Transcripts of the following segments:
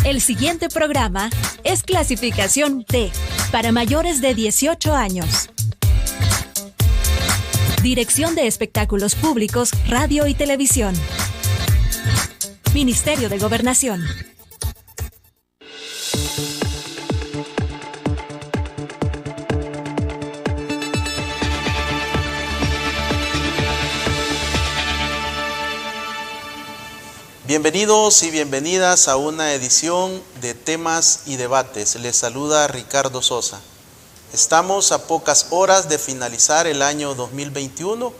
El siguiente programa es clasificación D, para mayores de 18 años. Dirección de Espectáculos Públicos, Radio y Televisión. Ministerio de Gobernación. Bienvenidos y bienvenidas a una edición de Temas y Debates. Les saluda Ricardo Sosa. Estamos a pocas horas de finalizar el año 2021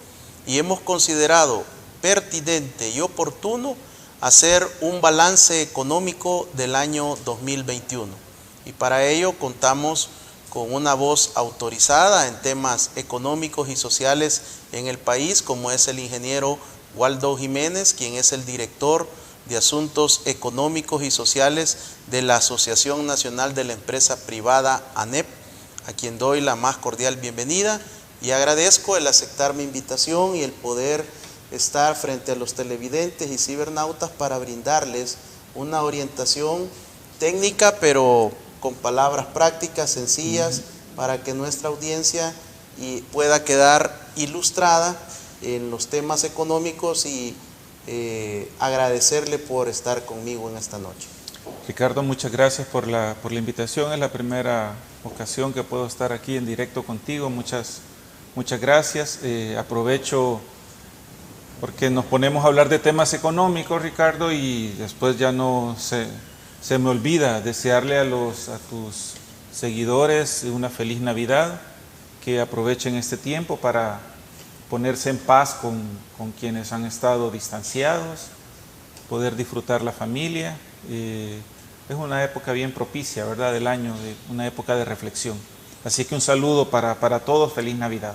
y hemos considerado pertinente y oportuno hacer un balance económico del año 2021. Y para ello contamos con una voz autorizada en temas económicos y sociales en el país, como es el ingeniero Waldo Jiménez, quien es el director de Asuntos Económicos y Sociales de la Asociación Nacional de la Empresa Privada ANEP, a quien doy la más cordial bienvenida y agradezco el aceptar mi invitación y el poder estar frente a los televidentes y cibernautas para brindarles una orientación técnica, pero con palabras prácticas, sencillas, para que nuestra audiencia pueda quedar ilustrada en los temas económicos y agradecerle por estar conmigo en esta noche. Ricardo, muchas gracias por la invitación. Es la primera ocasión que puedo estar aquí en directo contigo. Muchas gracias. Aprovecho porque nos ponemos a hablar de temas económicos, Ricardo, y después ya no se me olvida desearle a tus seguidores una feliz Navidad, que aprovechen este tiempo para ponerse en paz con quienes han estado distanciados, poder disfrutar la familia. Es una época bien propicia, ¿verdad?, del año, una época de reflexión. Así que un saludo para todos, feliz Navidad.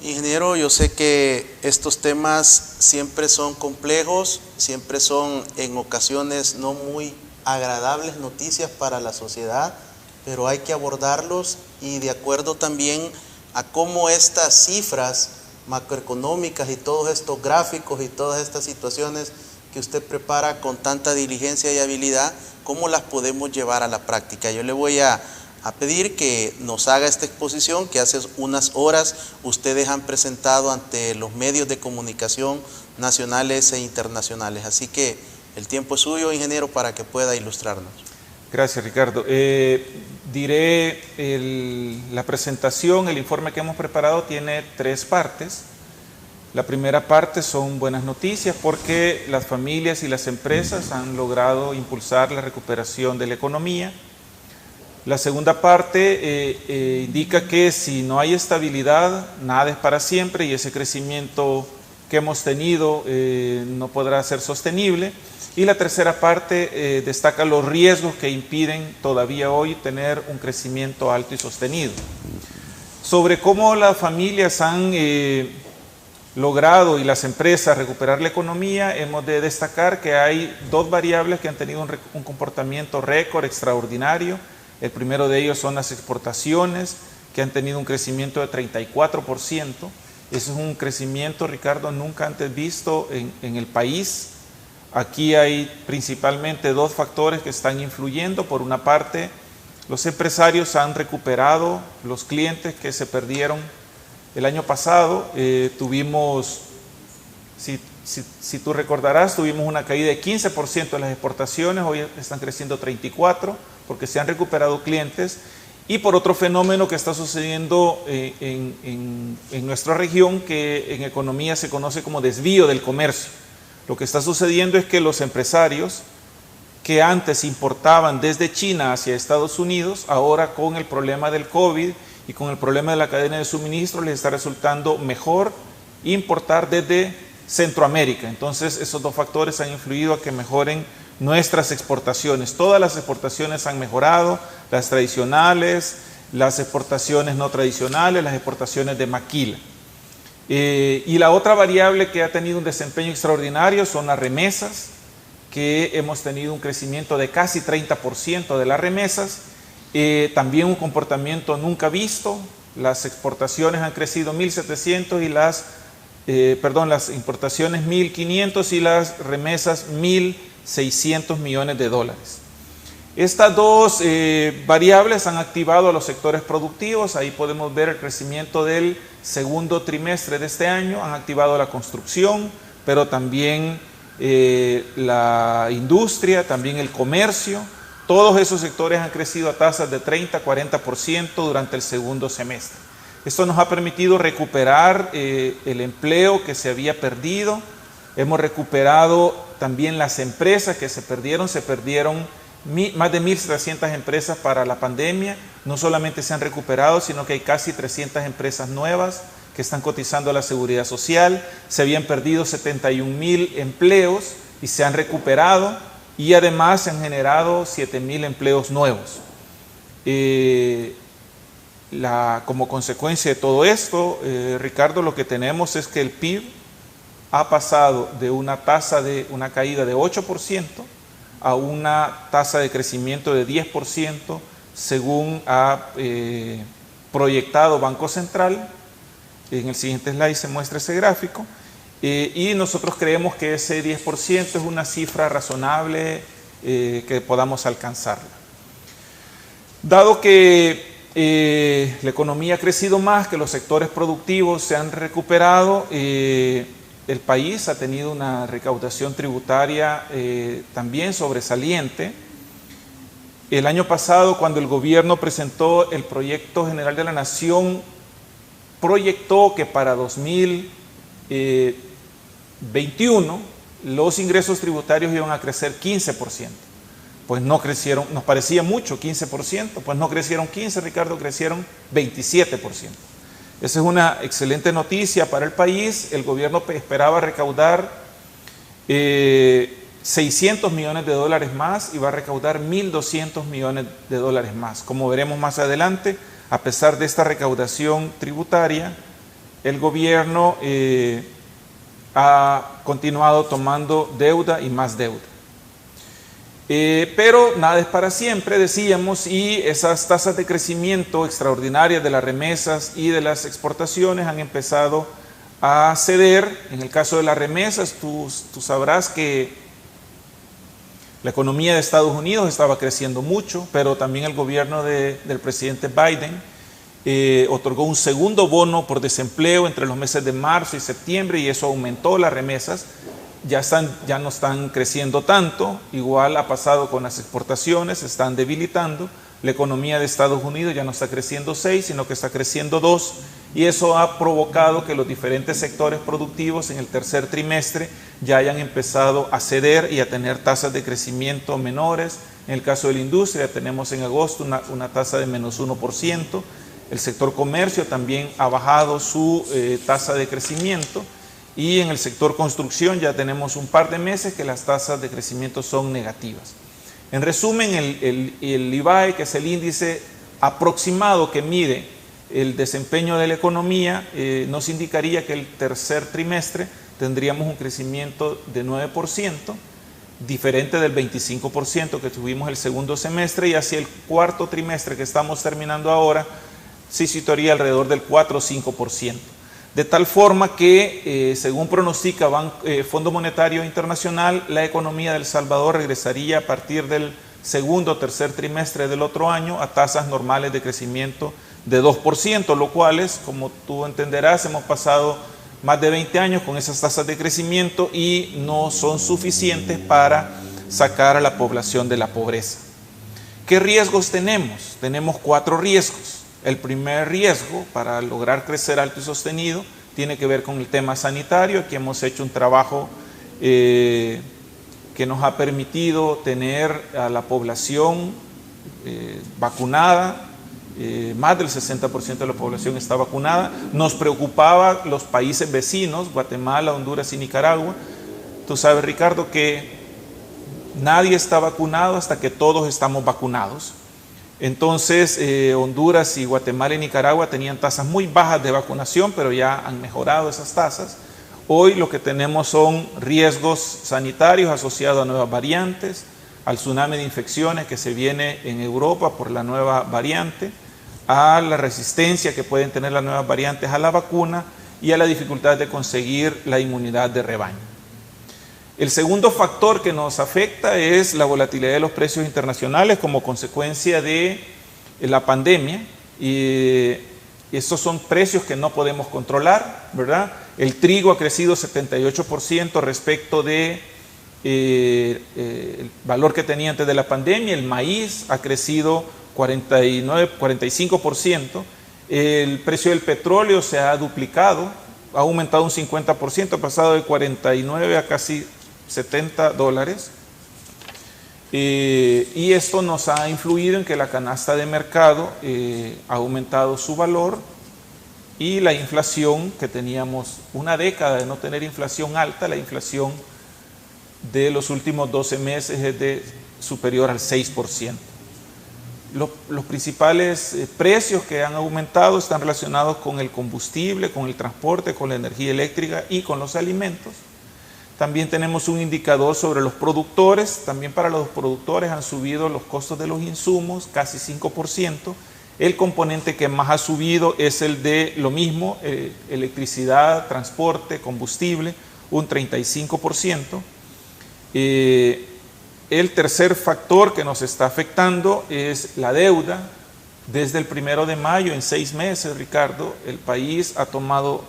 Ingeniero, yo sé que estos temas siempre son complejos, siempre son en ocasiones no muy agradables noticias para la sociedad, pero hay que abordarlos y de acuerdo también a cómo estas cifras macroeconómicas y todos estos gráficos y todas estas situaciones que usted prepara con tanta diligencia y habilidad, cómo las podemos llevar a la práctica. Yo le voy a pedir que nos haga esta exposición que hace unas horas ustedes han presentado ante los medios de comunicación nacionales e internacionales. Así que el tiempo es suyo, ingeniero, para que pueda ilustrarnos. Gracias, Ricardo. Diré, la presentación, el informe que hemos preparado tiene 3 partes. La primera parte son buenas noticias porque las familias y las empresas han logrado impulsar la recuperación de la economía. La segunda parte indica que si no hay estabilidad, nada es para siempre y ese crecimiento que hemos tenido no podrá ser sostenible. Y la tercera parte destaca los riesgos que impiden todavía hoy tener un crecimiento alto y sostenido. Sobre cómo las familias han logrado y las empresas recuperar la economía, hemos de destacar que hay 2 variables que han tenido un comportamiento récord extraordinario. El primero de ellos son las exportaciones, que han tenido un crecimiento de 34%. Eso es un crecimiento, Ricardo, nunca antes visto en el país. Aquí hay principalmente 2 factores que están influyendo. Por una parte, los empresarios han recuperado los clientes que se perdieron el año pasado. Tuvimos, si tú recordarás, tuvimos una caída de 15% de las exportaciones, hoy están creciendo 34% porque se han recuperado clientes. Y por otro fenómeno que está sucediendo en nuestra región, que en economía se conoce como desvío del comercio. Lo que está sucediendo es que los empresarios que antes importaban desde China hacia Estados Unidos, ahora con el problema del COVID y con el problema de la cadena de suministro, les está resultando mejor importar desde Centroamérica. Entonces, esos 2 factores han influido a que mejoren nuestras exportaciones. Todas las exportaciones han mejorado, las tradicionales, las exportaciones no tradicionales, las exportaciones de maquila. Y la otra variable que ha tenido un desempeño extraordinario son las remesas, que hemos tenido un crecimiento de casi 30% de las remesas, también un comportamiento nunca visto. Las exportaciones han crecido 1.700 y las las importaciones 1.500 y las remesas 1.600 millones de dólares. Estas dos variables han activado a los sectores productivos. Ahí podemos ver el crecimiento del segundo trimestre de este año. Han activado la construcción, pero también la industria, también el comercio. Todos esos sectores han crecido a tasas de 30-40% durante el segundo semestre. Esto nos ha permitido recuperar el empleo que se había perdido. Hemos recuperado también las empresas que se perdieron más de 1.300 empresas para la pandemia. No solamente se han recuperado, sino que hay casi 300 empresas nuevas que están cotizando a la Seguridad Social. Se habían perdido 71.000 empleos y se han recuperado, y además se han generado 7.000 empleos nuevos. Como consecuencia de todo esto, Ricardo, lo que tenemos es que el PIB ha pasado de una caída de 8% a una tasa de crecimiento de 10%, según ha proyectado Banco Central. En el siguiente slide se muestra ese gráfico. Y nosotros creemos que ese 10% es una cifra razonable que podamos alcanzarla. Dado que la economía ha crecido más, que los sectores productivos se han recuperado, el país ha tenido una recaudación tributaria también sobresaliente. El año pasado, cuando el gobierno presentó el Proyecto General de la Nación, proyectó que para 2021 los ingresos tributarios iban a crecer 15%. Pues no crecieron, nos parecía mucho, 15%, pues no crecieron 15%, Ricardo, crecieron 27%. Esa es una excelente noticia para el país. El gobierno esperaba recaudar 600 millones de dólares más y va a recaudar 1.200 millones de dólares más. Como veremos más adelante, a pesar de esta recaudación tributaria, el gobierno ha continuado tomando deuda y más deuda. Pero nada es para siempre, decíamos, y esas tasas de crecimiento extraordinarias de las remesas y de las exportaciones han empezado a ceder. En el caso de las remesas, tú sabrás que la economía de Estados Unidos estaba creciendo mucho, pero también el gobierno del presidente Biden otorgó un segundo bono por desempleo entre los meses de marzo y septiembre, y eso aumentó las remesas. Ya no están creciendo tanto. Igual ha pasado con las exportaciones, se están debilitando. La economía de Estados Unidos ya no está creciendo 6, sino que está creciendo 2, y eso ha provocado que los diferentes sectores productivos en el tercer trimestre ya hayan empezado a ceder y a tener tasas de crecimiento menores. En el caso de la industria tenemos en agosto una tasa de menos 1%. El sector comercio también ha bajado su tasa de crecimiento. Y en el sector construcción ya tenemos un par de meses que las tasas de crecimiento son negativas. En resumen, el IBAE, que es el índice aproximado que mide el desempeño de la economía, nos indicaría que el tercer trimestre tendríamos un crecimiento de 9%, diferente del 25% que tuvimos el segundo semestre, y hacia el cuarto trimestre que estamos terminando ahora, se situaría alrededor del 4 o 5%. De tal forma que, según pronostica Fondo Monetario Internacional, la economía de El Salvador regresaría a partir del segundo o tercer trimestre del otro año a tasas normales de crecimiento de 2%, lo cual es, como tú entenderás, hemos pasado más de 20 años con esas tasas de crecimiento y no son suficientes para sacar a la población de la pobreza. ¿Qué riesgos tenemos? Tenemos 4 riesgos. El primer riesgo para lograr crecer alto y sostenido tiene que ver con el tema sanitario. Aquí hemos hecho un trabajo que nos ha permitido tener a la población vacunada. Más del 60% de la población está vacunada. Nos preocupaba los países vecinos, Guatemala, Honduras y Nicaragua. Tú sabes, Ricardo, que nadie está vacunado hasta que todos estamos vacunados. Entonces, Honduras y Guatemala y Nicaragua tenían tasas muy bajas de vacunación, pero ya han mejorado esas tasas. Hoy lo que tenemos son riesgos sanitarios asociados a nuevas variantes, al tsunami de infecciones que se viene en Europa por la nueva variante, a la resistencia que pueden tener las nuevas variantes a la vacuna y a la dificultad de conseguir la inmunidad de rebaño. El segundo factor que nos afecta es la volatilidad de los precios internacionales como consecuencia de la pandemia, y estos son precios que no podemos controlar, ¿verdad? El trigo ha crecido 78% respecto de el valor que tenía antes de la pandemia. El maíz ha crecido 45%. El precio del petróleo se ha duplicado, ha aumentado un 50%, ha pasado de 49 a casi $70. Y esto nos ha influido en que la canasta de mercado ha aumentado su valor, y la inflación, que teníamos una década de no tener inflación alta, la inflación de los últimos 12 meses es superior al 6%. Los principales precios que han aumentado están relacionados con el combustible, con el transporte, con la energía eléctrica y con los alimentos. También tenemos un indicador sobre los productores. También para los productores han subido los costos de los insumos, casi 5%. El componente que más ha subido es el de lo mismo, electricidad, transporte, combustible, un 35%. El tercer factor que nos está afectando es la deuda. Desde el 1 de mayo, en 6 meses, Ricardo, el país ha tomado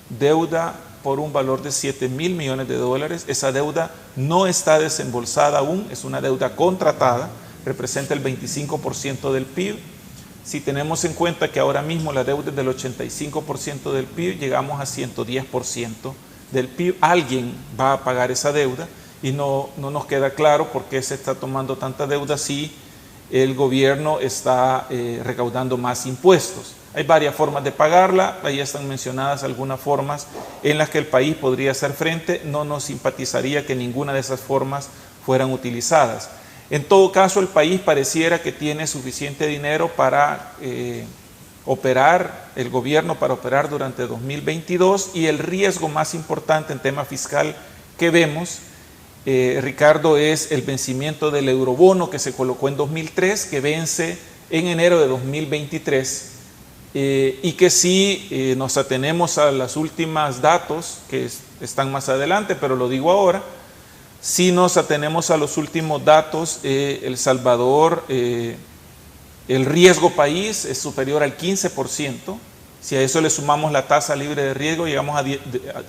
deuda por un valor de $7.000 millones. Esa deuda no está desembolsada aún, es una deuda contratada, representa el 25% del PIB. Si tenemos en cuenta que ahora mismo la deuda es del 85% del PIB, llegamos a 110% del PIB. Alguien va a pagar esa deuda, y no nos queda claro por qué se está tomando tanta deuda si el gobierno está recaudando más impuestos. Hay varias formas de pagarla, ahí están mencionadas algunas formas en las que el país podría hacer frente. No nos simpatizaría que ninguna de esas formas fueran utilizadas. En todo caso, el país pareciera que tiene suficiente dinero para operar, el gobierno para operar durante 2022, y el riesgo más importante en tema fiscal que vemos, Ricardo, es el vencimiento del eurobono que se colocó en 2003, que vence en enero de 2023, y que si nos atenemos a los últimos datos, que están más adelante, pero lo digo ahora, si nos atenemos a los últimos datos, El Salvador, el riesgo país es superior al 15%, si a eso le sumamos la tasa libre de riesgo, llegamos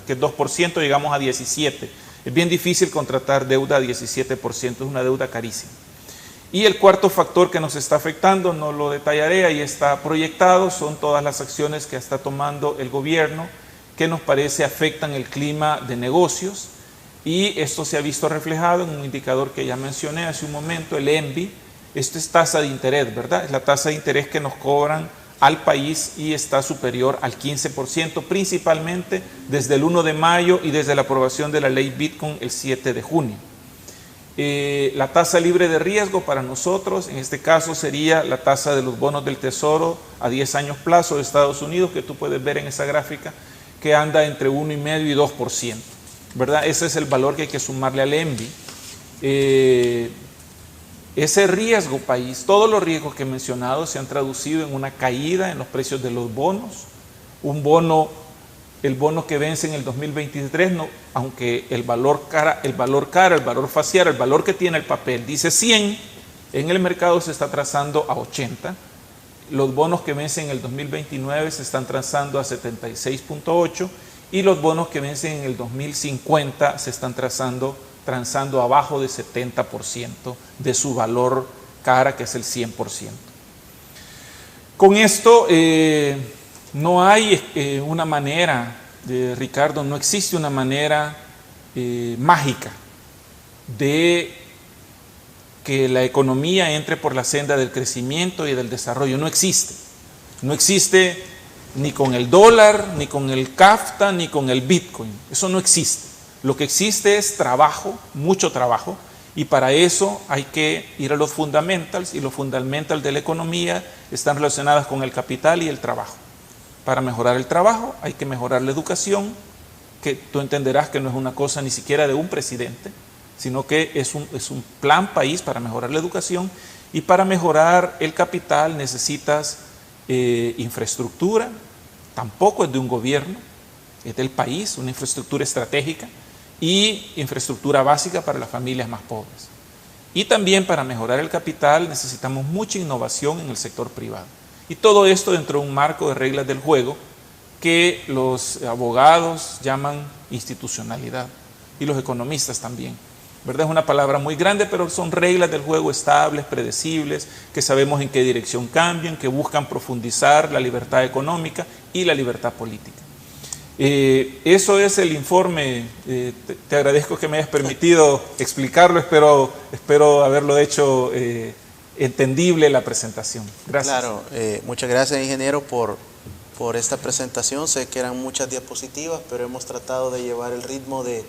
que es 2%, llegamos a 17%. Es bien difícil contratar deuda a 17%, es una deuda carísima. Y el cuarto factor que nos está afectando, no lo detallaré, ahí está proyectado, son todas las acciones que está tomando el gobierno que nos parece afectan el clima de negocios, y esto se ha visto reflejado en un indicador que ya mencioné hace un momento, el ENVI. Esto es tasa de interés, ¿verdad? Es la tasa de interés que nos cobran al país, y está superior al 15%, principalmente desde el 1 de mayo y desde la aprobación de la ley Bitcoin el 7 de junio. La tasa libre de riesgo para nosotros, en este caso, sería la tasa de los bonos del Tesoro a 10 años plazo de Estados Unidos, que tú puedes ver en esa gráfica, que anda entre 1,5% y 2%, ¿verdad? Ese es el valor que hay que sumarle al ENVI. Ese riesgo país, todos los riesgos que he mencionado se han traducido en una caída en los precios de los bonos. El bono que vence en el 2023, aunque el valor facial, el valor que tiene el papel dice 100, en el mercado se está trazando a 80. Los bonos que vencen en el 2029 se están transando a 76.8, y los bonos que vencen en el 2050 se están transando abajo de 70% de su valor cara, que es el 100%. Con esto no hay una manera, Ricardo, no existe una manera mágica de que la economía entre por la senda del crecimiento y del desarrollo. No existe. No existe ni con el dólar, ni con el CAFTA, ni con el Bitcoin. Eso no existe. Lo que existe es trabajo, mucho trabajo, y para eso hay que ir a los fundamentals, y los fundamentals de la economía están relacionados con el capital y el trabajo. Para mejorar el trabajo hay que mejorar la educación, que tú entenderás que no es una cosa ni siquiera de un presidente, sino que es un plan país para mejorar la educación, y para mejorar el capital necesitas infraestructura, tampoco es de un gobierno. es del país, una infraestructura estratégica y infraestructura básica para las familias más pobres. Y también para mejorar el capital necesitamos mucha innovación en el sector privado. Y todo esto dentro de un marco de reglas del juego que los abogados llaman institucionalidad y los economistas también. ¿Verdad? Es una palabra muy grande, pero son reglas del juego estables, predecibles, que sabemos en qué dirección cambian, que buscan profundizar la libertad económica y la libertad política. Eso es el informe. Te agradezco que me hayas permitido explicarlo, espero haberlo hecho entendible la presentación. Gracias. Claro, muchas gracias, ingeniero, por esta presentación. Sé que eran muchas diapositivas, pero hemos tratado de llevar el ritmo de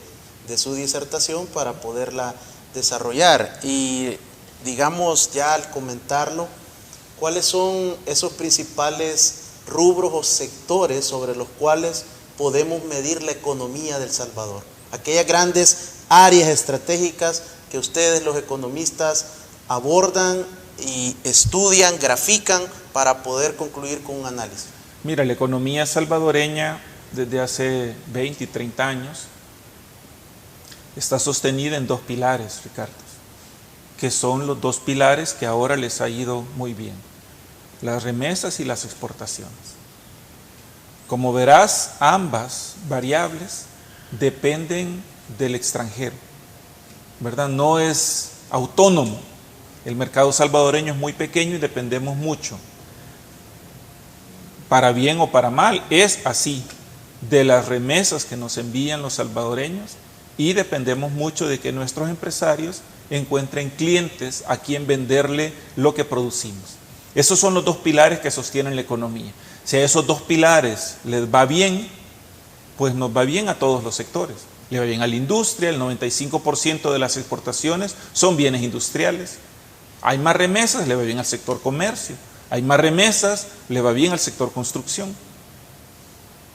su disertación para poderla desarrollar. Y digamos, ya al comentarlo, ¿cuáles son esos principales rubros o sectores sobre los cuales podemos medir la economía del Salvador? Aquellas grandes áreas estratégicas que ustedes, los economistas, abordan y estudian, grafican para poder concluir con un análisis. Mira, la economía salvadoreña desde hace 20 y 30 años está sostenida en dos pilares, Ricardo, que son los dos pilares que ahora les ha ido muy bien: las remesas y las exportaciones. Como verás, ambas variables dependen del extranjero, ¿verdad? No es autónomo. El mercado salvadoreño es muy pequeño y dependemos mucho, para bien o para mal, es así, de las remesas que nos envían los salvadoreños, y dependemos mucho de que nuestros empresarios encuentren clientes a quien venderle lo que producimos. Esos son los dos pilares que sostienen la economía. Si a esos dos pilares les va bien, pues nos va bien a todos los sectores. Le va bien a la industria, el 95% de las exportaciones son bienes industriales. Hay más remesas, le va bien al sector comercio. Hay más remesas, le va bien al sector construcción.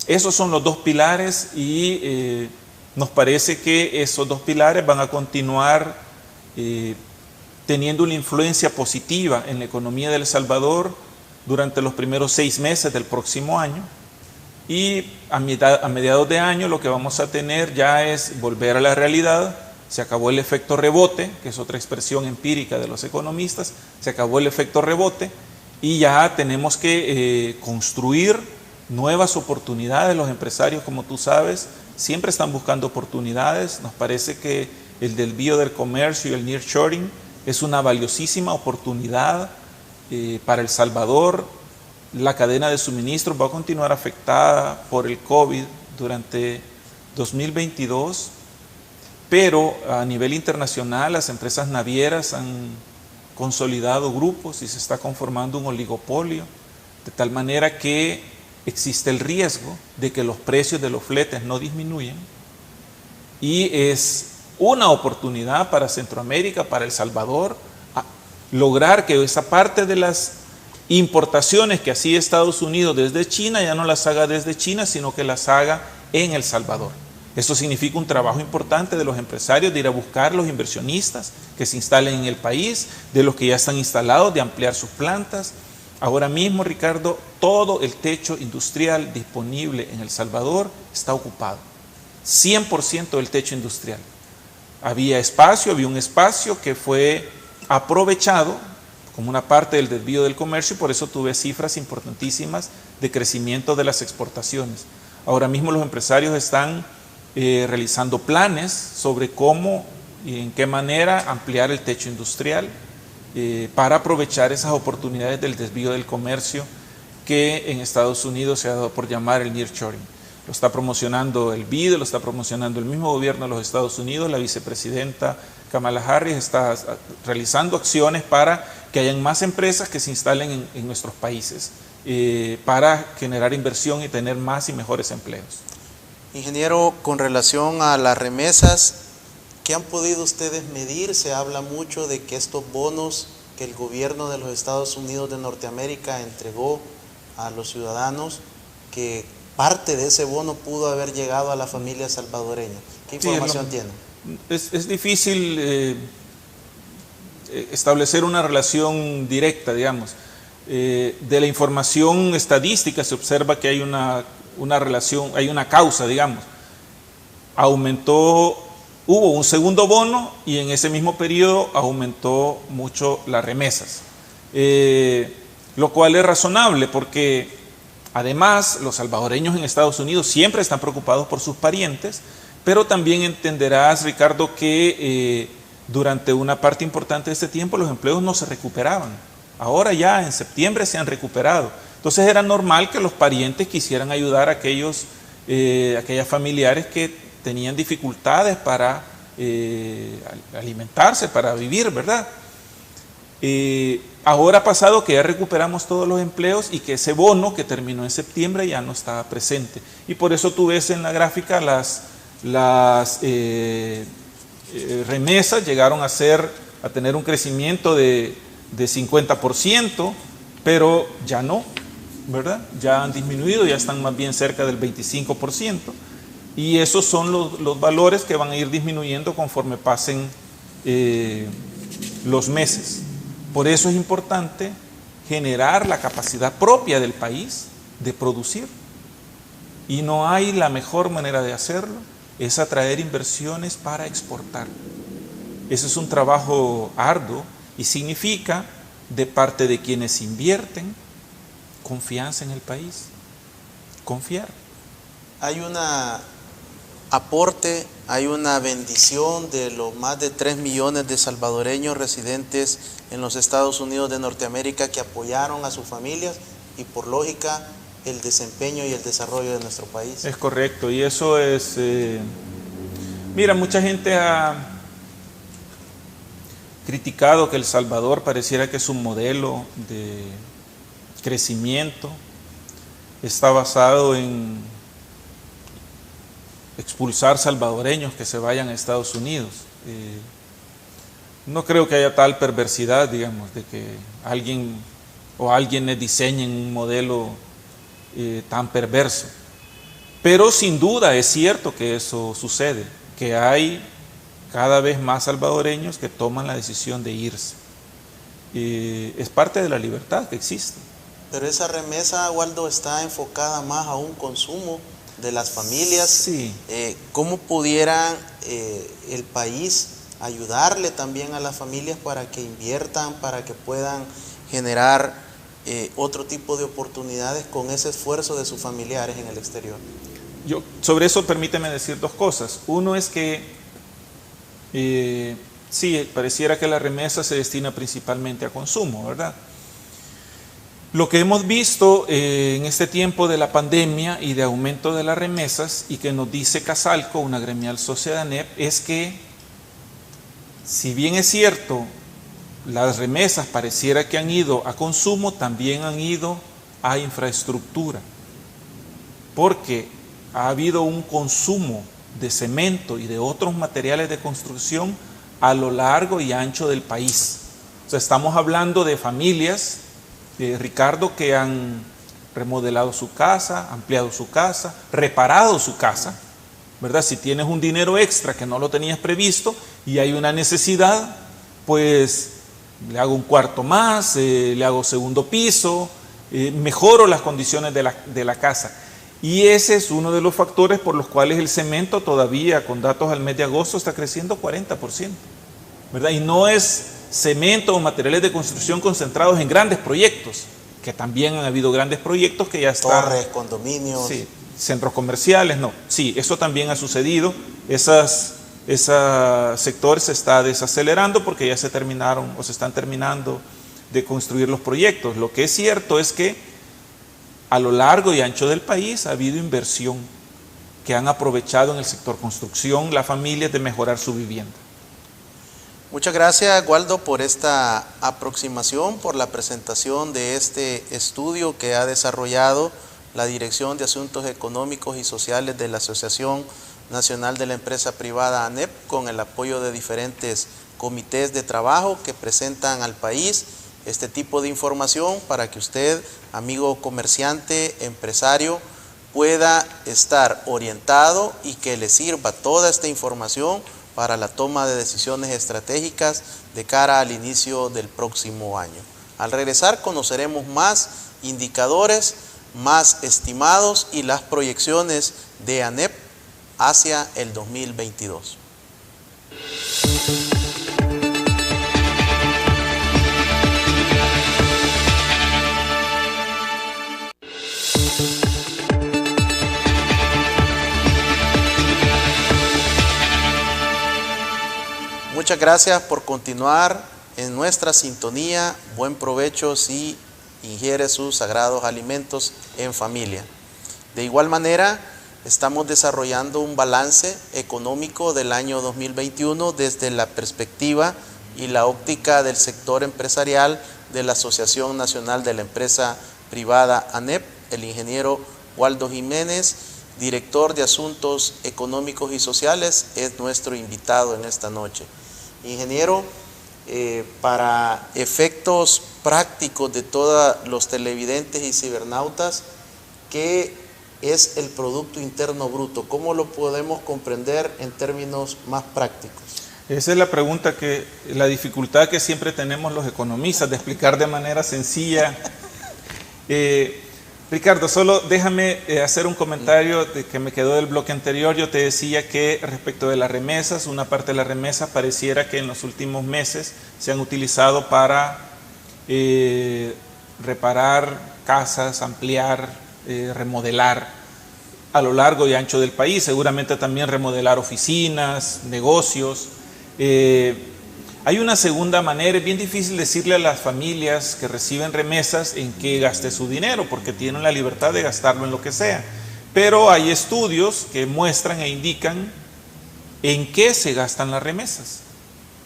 Esos son los dos pilares y nos parece que esos dos pilares van a continuar teniendo una influencia positiva en la economía de El Salvador durante los primeros 6 meses del próximo año. Y a mediados de año lo que vamos a tener ya es volver a la realidad. Se acabó el efecto rebote, que es otra expresión empírica de los economistas. Se acabó el efecto rebote y ya tenemos que construir nuevas oportunidades. Los empresarios, como tú sabes, siempre están buscando oportunidades. Nos parece que el desvío del comercio y el nearshoring es una valiosísima oportunidad para El Salvador. La cadena de suministro va a continuar afectada por el COVID durante 2022, pero a nivel internacional las empresas navieras han consolidado grupos y se está conformando un oligopolio, de tal manera que existe el riesgo de que los precios de los fletes no disminuyan, y es una oportunidad para Centroamérica, para El Salvador, lograr que esa parte de las importaciones que hacía Estados Unidos desde China ya no las haga desde China, sino que las haga en El Salvador. Eso significa un trabajo importante de los empresarios, de ir a buscar los inversionistas que se instalen en el país, de los que ya están instalados, de ampliar sus plantas. Ahora mismo, Ricardo, todo el techo industrial disponible en El Salvador está ocupado. 100% del techo industrial. Había un espacio que fue aprovechado como una parte del desvío del comercio, y por eso tuve cifras importantísimas de crecimiento de las exportaciones. Ahora mismo los empresarios están realizando planes sobre cómo y en qué manera ampliar el techo industrial para aprovechar esas oportunidades del desvío del comercio que en Estados Unidos se ha dado por llamar el nearshoring. Lo está promocionando el BID, lo está promocionando el mismo gobierno de los Estados Unidos. La vicepresidenta Kamala Harris está realizando acciones para que hayan más empresas que se instalen en nuestros países para generar inversión y tener más y mejores empleos. Ingeniero, con relación a las remesas, ¿qué han podido ustedes medir? Se habla mucho de que estos bonos que el gobierno de los Estados Unidos de Norteamérica entregó a los ciudadanos, que parte de ese bono pudo haber llegado a la familia salvadoreña. ¿Qué información tiene? Es difícil establecer una relación directa, digamos. De la información estadística se observa que hay una una relación, hay una causa, digamos. Hubo un segundo bono y en ese mismo periodo aumentó mucho las remesas, lo cual es razonable porque además los salvadoreños en Estados Unidos siempre están preocupados por sus parientes, pero también entenderás, Ricardo, que durante una parte importante de este tiempo los empleos no se recuperaban. Ahora ya en septiembre se han recuperado. Entonces era normal que los parientes quisieran ayudar a aquellos familiares que tenían dificultades para alimentarse, para vivir, ¿verdad? Ahora ha pasado que ya recuperamos todos los empleos y que ese bono que terminó en septiembre ya no estaba presente. Y por eso tú ves en la gráfica las remesas llegaron a tener un crecimiento de 50%, pero ya no, ¿verdad? Ya han disminuido, ya están más bien cerca del 25%. Y esos son los valores que van a ir disminuyendo conforme pasen los meses. Por eso es importante generar la capacidad propia del país de producir. Y no hay la mejor manera de hacerlo, es atraer inversiones para exportar. Ese es un trabajo arduo y significa, de parte de quienes invierten, confianza en el país, confiar. Hay una aporte, hay una bendición de los más de 3 millones de salvadoreños residentes en los Estados Unidos de Norteamérica que apoyaron a sus familias y por lógica el desempeño y el desarrollo de nuestro país. Es correcto, y eso es... Mira, mucha gente ha criticado que El Salvador pareciera que es un modelo de crecimiento, está basado en expulsar salvadoreños que se vayan a Estados Unidos. No creo que haya tal perversidad, digamos, de que alguien les diseñe un modelo tan perverso. Pero sin duda es cierto que eso sucede, que hay cada vez más salvadoreños que toman la decisión de irse. Es parte de la libertad que existe. Pero esa remesa, Waldo, está enfocada más a un consumo de las familias. Sí. ¿Cómo pudiera el país ayudarle también a las familias para que inviertan, para que puedan generar otro tipo de oportunidades con ese esfuerzo de sus familiares en el exterior? Sobre eso permíteme decir dos cosas. Uno es que sí, pareciera que la remesa se destina principalmente a consumo, ¿verdad? Lo que hemos visto en este tiempo de la pandemia y de aumento de las remesas, y que nos dice Casalco, una gremial socia de ANEP, es que si bien es cierto, las remesas pareciera que han ido a consumo, también han ido a infraestructura, porque ha habido un consumo de cemento y de otros materiales de construcción a lo largo y ancho del país. O sea, estamos hablando de familias, Ricardo, que han remodelado su casa, ampliado su casa, reparado su casa, ¿verdad? Si tienes un dinero extra que no lo tenías previsto y hay una necesidad, pues le hago un cuarto más, le hago segundo piso, mejoro las condiciones de la casa. Y ese es uno de los factores por los cuales el cemento todavía, con datos al mes de agosto, está creciendo 40%, ¿verdad? Y no es cemento o materiales de construcción concentrados en grandes proyectos, que también han habido grandes proyectos que ya están... Torres, condominios... Sí, centros comerciales, no. Sí, eso también ha sucedido. Esos sectores se está desacelerando porque ya se terminaron o se están terminando de construir los proyectos. Lo que es cierto es que a lo largo y ancho del país ha habido inversión que han aprovechado en el sector construcción las familias de mejorar su vivienda. Muchas gracias, Waldo, por esta aproximación, por la presentación de este estudio que ha desarrollado la Dirección de Asuntos Económicos y Sociales de la Asociación Nacional de la Empresa Privada ANEP, con el apoyo de diferentes comités de trabajo que presentan al país este tipo de información para que usted, amigo comerciante, empresario, pueda estar orientado y que le sirva toda esta información para la toma de decisiones estratégicas de cara al inicio del próximo año. Al regresar conoceremos más indicadores más estimados y las proyecciones de ANEP hacia el 2022. Muchas gracias por continuar en nuestra sintonía. Buen provecho si ingiere sus sagrados alimentos en familia. De igual manera, estamos desarrollando un balance económico del año 2021 desde la perspectiva y la óptica del sector empresarial de la Asociación Nacional de la Empresa Privada ANEP. El ingeniero Waldo Jiménez, director de Asuntos Económicos y Sociales, es nuestro invitado en esta noche. Ingeniero, para efectos prácticos de todos los televidentes y cibernautas, ¿qué es el Producto Interno Bruto? ¿Cómo lo podemos comprender en términos más prácticos? Esa es la pregunta, la dificultad que siempre tenemos los economistas de explicar de manera sencilla. Ricardo, solo déjame hacer un comentario de que me quedó del bloque anterior. Yo te decía que respecto de las remesas, una parte de las remesas pareciera que en los últimos meses se han utilizado para reparar casas, ampliar, remodelar a lo largo y ancho del país, seguramente también remodelar oficinas, negocios. Hay una segunda manera. Es bien difícil decirle a las familias que reciben remesas en qué gaste su dinero, porque tienen la libertad de gastarlo en lo que sea. Pero hay estudios que muestran e indican en qué se gastan las remesas.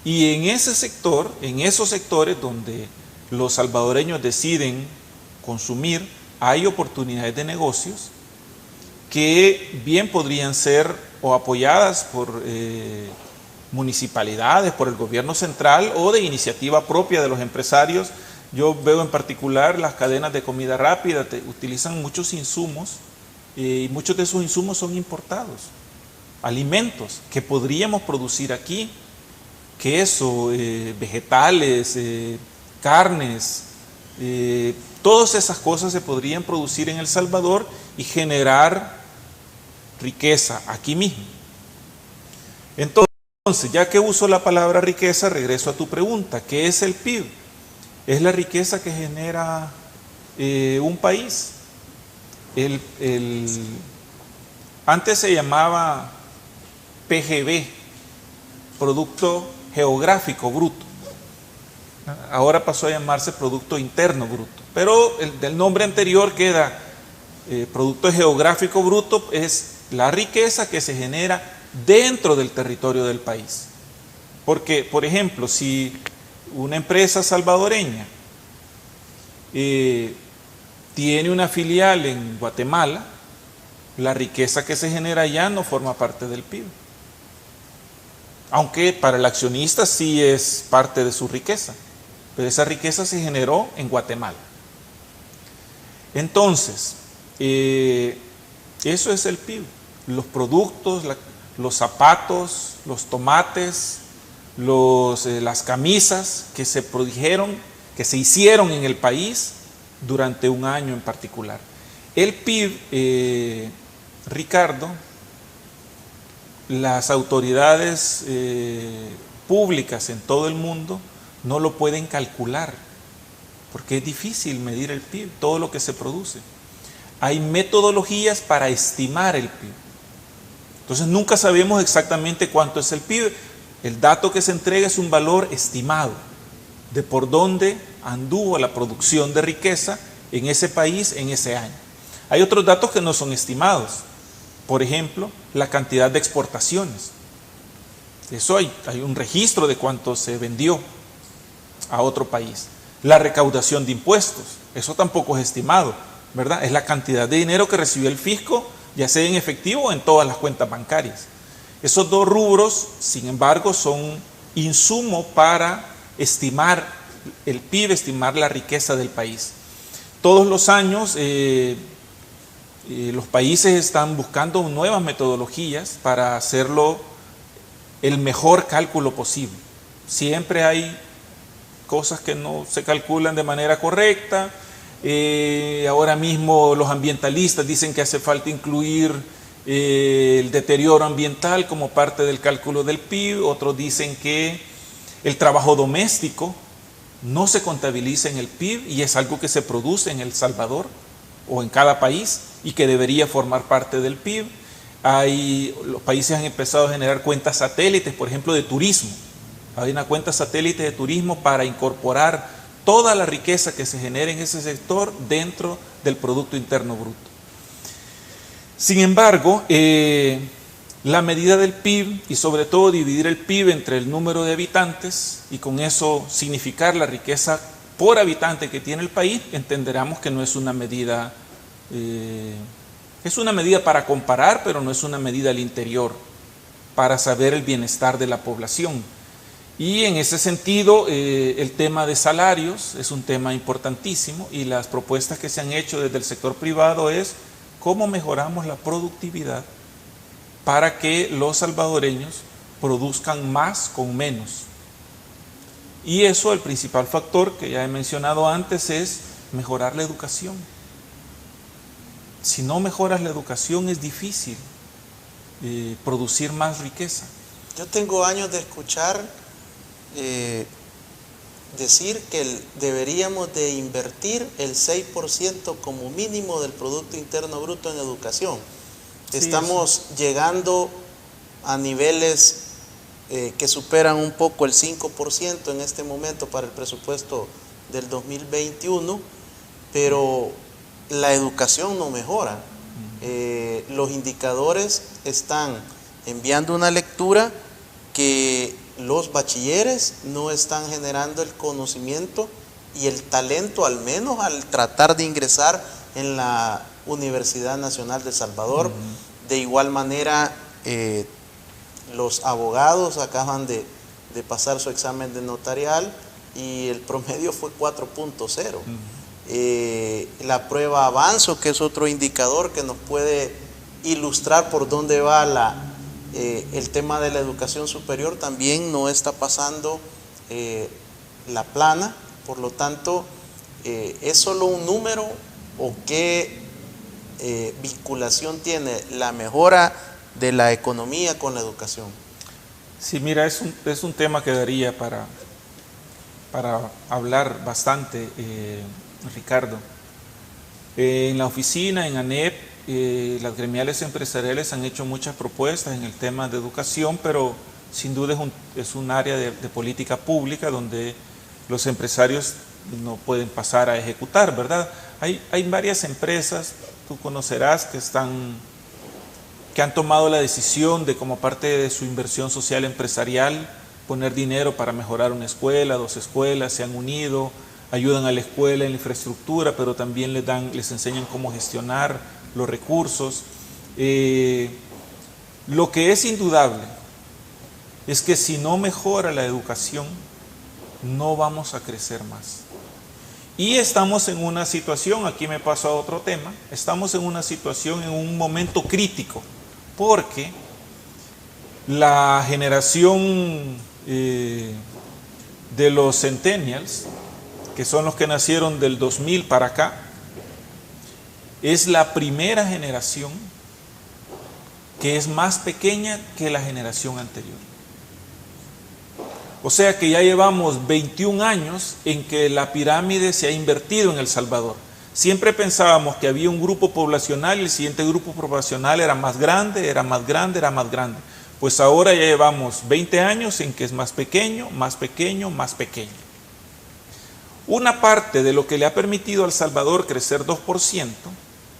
Y en ese sector, en esos sectores donde los salvadoreños deciden consumir, hay oportunidades de negocios que bien podrían ser o apoyadas por municipalidades, por el gobierno central o de iniciativa propia de los empresarios. Yo veo en particular las cadenas de comida rápida, utilizan muchos insumos y muchos de esos insumos son importados. Alimentos que podríamos producir aquí, queso, vegetales, carnes, todas esas cosas se podrían producir en El Salvador y generar riqueza aquí mismo. Entonces, ya que uso la palabra riqueza, regreso a tu pregunta. ¿Qué es el PIB? Es la riqueza que genera un país. Antes se llamaba PGB, Producto Geográfico Bruto. Ahora pasó a llamarse Producto Interno Bruto. Pero del nombre anterior queda Producto Geográfico Bruto, es la riqueza que se genera dentro del territorio del país. Porque, por ejemplo, si una empresa salvadoreña tiene una filial en Guatemala, la riqueza que se genera allá no forma parte del PIB. Aunque para el accionista sí es parte de su riqueza, pero esa riqueza se generó en Guatemala. Entonces, eso es el PIB. Los productos, los zapatos, los tomates, las camisas que se produjeron, que se hicieron en el país durante un año en particular. El PIB, Ricardo, las autoridades públicas en todo el mundo no lo pueden calcular, porque es difícil medir el PIB, todo lo que se produce. Hay metodologías para estimar el PIB. Entonces nunca sabemos exactamente cuánto es el PIB. El dato que se entrega es un valor estimado de por dónde anduvo la producción de riqueza en ese país en ese año. Hay otros datos que no son estimados. Por ejemplo, la cantidad de exportaciones. Eso hay un registro de cuánto se vendió a otro país. La recaudación de impuestos, eso tampoco es estimado, ¿verdad? Es la cantidad de dinero que recibió el fisco, ya sea en efectivo o en todas las cuentas bancarias. Esos dos rubros, sin embargo, son insumo para estimar el PIB, estimar la riqueza del país. Todos los años los países están buscando nuevas metodologías para hacerlo el mejor cálculo posible. Siempre hay cosas que no se calculan de manera correcta, Ahora mismo los ambientalistas dicen que hace falta incluir el deterioro ambiental como parte del cálculo del PIB. Otros dicen que el trabajo doméstico no se contabiliza en el PIB y es algo que se produce en El Salvador o en cada país y que debería formar parte del PIB. Los países han empezado a generar cuentas satélites, por ejemplo, de turismo. Hay una cuenta satélite de turismo para incorporar toda la riqueza que se genera en ese sector dentro del Producto Interno Bruto. Sin embargo, la medida del PIB y sobre todo dividir el PIB entre el número de habitantes y con eso significar la riqueza por habitante que tiene el país, entenderemos que no es una medida, es una medida para comparar, pero no es una medida al interior, para saber el bienestar de la población. Y en ese sentido, el tema de salarios es un tema importantísimo y las propuestas que se han hecho desde el sector privado es cómo mejoramos la productividad para que los salvadoreños produzcan más con menos. Y eso, el principal factor que ya he mencionado antes, es mejorar la educación. Si no mejoras la educación es difícil producir más riqueza. Yo tengo años de escuchar decir que deberíamos de invertir el 6% como mínimo del Producto Interno Bruto en educación. Sí, estamos llegando a niveles que superan un poco el 5% en este momento para el presupuesto del 2021, pero la educación no mejora. Los indicadores están enviando una lectura que los bachilleres no están generando el conocimiento y el talento, al menos al tratar de ingresar en la Universidad Nacional de El Salvador. De igual manera, los abogados acaban de pasar su examen de notarial y el promedio fue 4.0. La prueba Avanzo, que es otro indicador que nos puede ilustrar por dónde va el tema de la educación superior, también no está pasando la plana. Por lo tanto, ¿es solo un número o qué vinculación tiene la mejora de la economía con la educación? Sí, mira, es un tema que daría para hablar bastante, Ricardo. En la oficina, en ANEP, las gremiales empresariales han hecho muchas propuestas en el tema de educación, pero sin duda es un área de política pública donde los empresarios no pueden pasar a ejecutar, ¿verdad? Hay varias empresas, tú conocerás, que han tomado la decisión de, como parte de su inversión social empresarial, poner dinero para mejorar una escuela, 2 escuelas, se han unido, ayudan a la escuela en la infraestructura, pero también les enseñan cómo gestionar los recursos. Lo que es indudable es que si no mejora la educación, no vamos a crecer más. Y estamos en una situación, aquí me paso a otro tema, estamos en una situación, en un momento crítico, porque la generación de los centennials, que son los que nacieron del 2000 para acá, es la primera generación que es más pequeña que la generación anterior. O sea que ya llevamos 21 años en que la pirámide se ha invertido en El Salvador. Siempre pensábamos que había un grupo poblacional y el siguiente grupo poblacional era más grande, era más grande, era más grande. Pues ahora ya llevamos 20 años en que es más pequeño, más pequeño, más pequeño. Una parte de lo que le ha permitido a El Salvador crecer 2%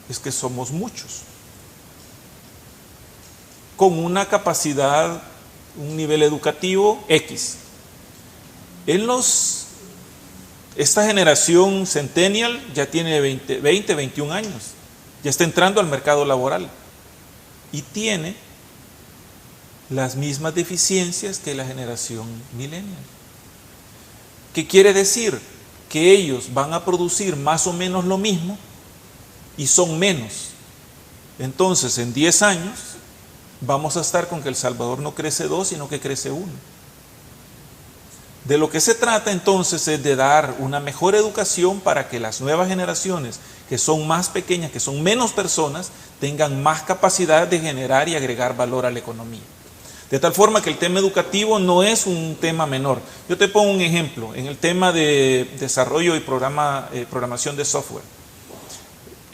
es que somos muchos, con una capacidad, un nivel educativo X. Esta generación centennial ya tiene 20, 21 años, ya está entrando al mercado laboral y tiene las mismas deficiencias que la generación millennial. ¿Qué quiere decir? Que ellos van a producir más o menos lo mismo y son menos. Entonces, en 10 años vamos a estar con que El Salvador no crece 2, sino que crece 1. De lo que se trata entonces es de dar una mejor educación para que las nuevas generaciones, que son más pequeñas, que son menos personas, tengan más capacidad de generar y agregar valor a la economía. De tal forma que el tema educativo no es un tema menor. Yo te pongo un ejemplo, en el tema de desarrollo y programación de software.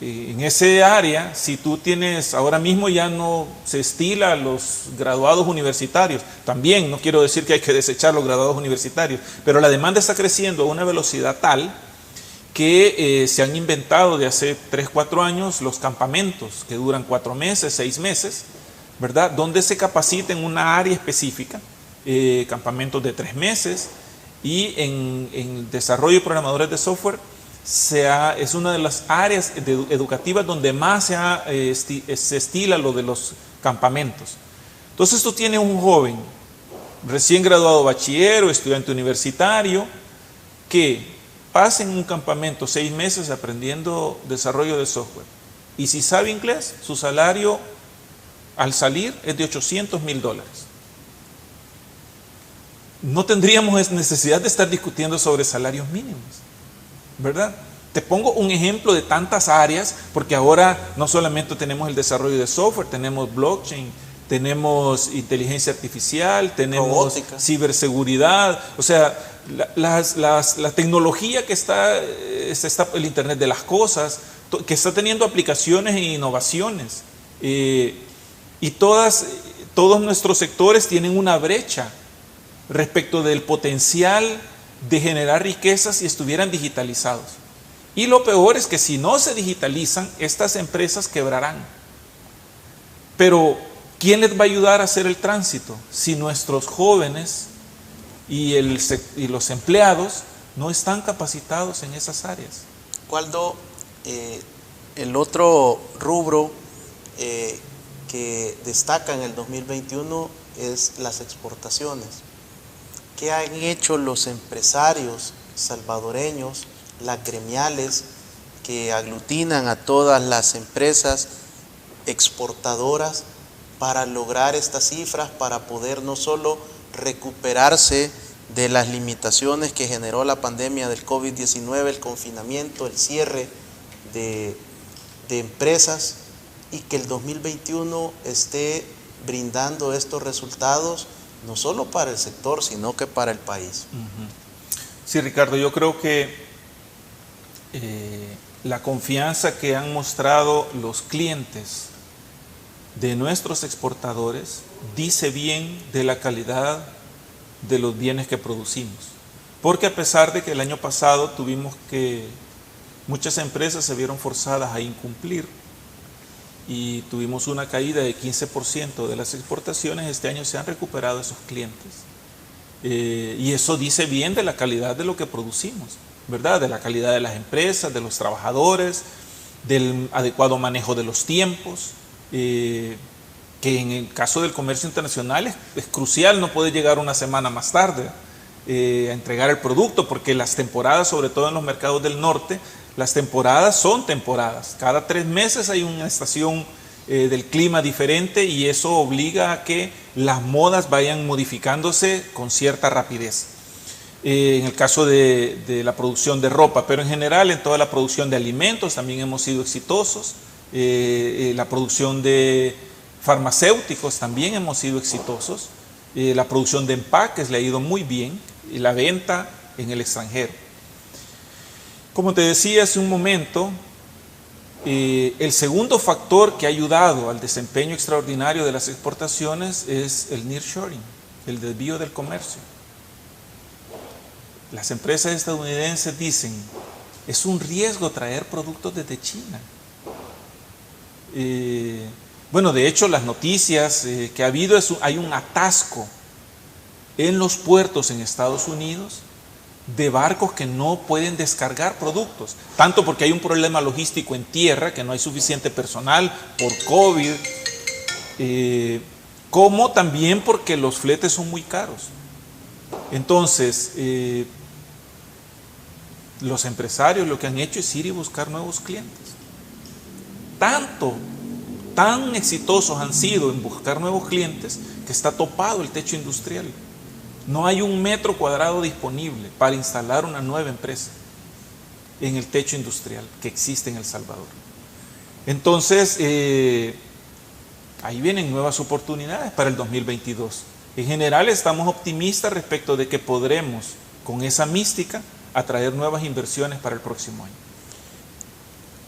En ese área, si tú tienes, ahora mismo ya no se estila a los graduados universitarios, también no quiero decir que hay que desechar los graduados universitarios, pero la demanda está creciendo a una velocidad tal que se han inventado de hace 3, 4 años los campamentos que duran 4 meses, 6 meses, ¿verdad? Donde se capacita en una área específica, campamentos de 3 meses, y en desarrollo y programadores de software es una de las áreas educativas donde más se estila lo de los campamentos. Entonces tú tienes un joven recién graduado bachiller o estudiante universitario que pasa en un campamento 6 meses aprendiendo desarrollo de software, y si sabe inglés, su salario al salir es de $800,000. No tendríamos necesidad de estar discutiendo sobre salarios mínimos, ¿verdad? Te pongo un ejemplo de tantas áreas, porque ahora no solamente tenemos el desarrollo de software, tenemos blockchain, tenemos inteligencia artificial, tenemos robótica, ciberseguridad, o sea, la tecnología que está el Internet de las cosas, que está teniendo aplicaciones e innovaciones, y todos nuestros sectores tienen una brecha respecto del potencial de generar riquezas si estuvieran digitalizados. Y lo peor es que si no se digitalizan, estas empresas quebrarán. Pero ¿quién les va a ayudar a hacer el tránsito si nuestros jóvenes y los empleados no están capacitados en esas áreas? Waldo, el otro rubro que destaca en el 2021 es las exportaciones. ¿Qué han hecho los empresarios salvadoreños, las gremiales que aglutinan a todas las empresas exportadoras para lograr estas cifras, para poder no solo recuperarse de las limitaciones que generó la pandemia del COVID-19, el confinamiento, el cierre de empresas, y que el 2021 esté brindando estos resultados no solo para el sector, sino que para el país? Sí, Ricardo, yo creo que la confianza que han mostrado los clientes de nuestros exportadores dice bien de la calidad de los bienes que producimos. Porque a pesar de que el año pasado muchas empresas se vieron forzadas a incumplir y tuvimos una caída de 15% de las exportaciones, este año se han recuperado esos clientes. Y eso dice bien de la calidad de lo que producimos, ¿verdad? De la calidad de las empresas, de los trabajadores, del adecuado manejo de los tiempos, que en el caso del comercio internacional es crucial, no puede llegar una semana más tarde a entregar el producto, porque las temporadas, sobre todo en los mercados del norte, las temporadas son temporadas. Cada 3 meses hay una estación del clima diferente, y eso obliga a que las modas vayan modificándose con cierta rapidez. En el caso de la producción de ropa, pero en general en toda la producción de alimentos también hemos sido exitosos. La producción de farmacéuticos también hemos sido exitosos. La producción de empaques le ha ido muy bien, y la venta en el extranjero. Como te decía hace un momento, el segundo factor que ha ayudado al desempeño extraordinario de las exportaciones es el nearshoring, el desvío del comercio. Las empresas estadounidenses dicen, es un riesgo traer productos desde China. Bueno, de hecho, las noticias que ha habido hay un atasco en los puertos en Estados Unidos de barcos que no pueden descargar productos, tanto porque hay un problema logístico en tierra, que no hay suficiente personal por COVID, como también porque los fletes son muy caros. Entonces, los empresarios lo que han hecho es ir y buscar nuevos clientes. Tan exitosos han sido en buscar nuevos clientes que está topado el techo industrial. No hay un metro cuadrado disponible para instalar una nueva empresa en el techo industrial que existe en El Salvador. Entonces, ahí vienen nuevas oportunidades para el 2022. En general estamos optimistas respecto de que podremos, con esa mística, atraer nuevas inversiones para el próximo año.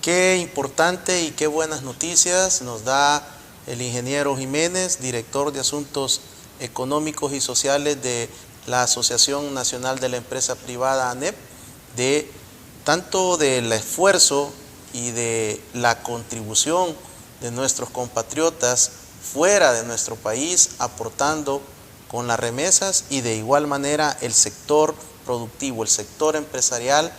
Qué importante y qué buenas noticias nos da el ingeniero Jiménez, director de Asuntos Económicos y Sociales de la Asociación Nacional de la Empresa Privada ANEP, de tanto del esfuerzo y de la contribución de nuestros compatriotas fuera de nuestro país, aportando con las remesas, y de igual manera el sector productivo, el sector empresarial,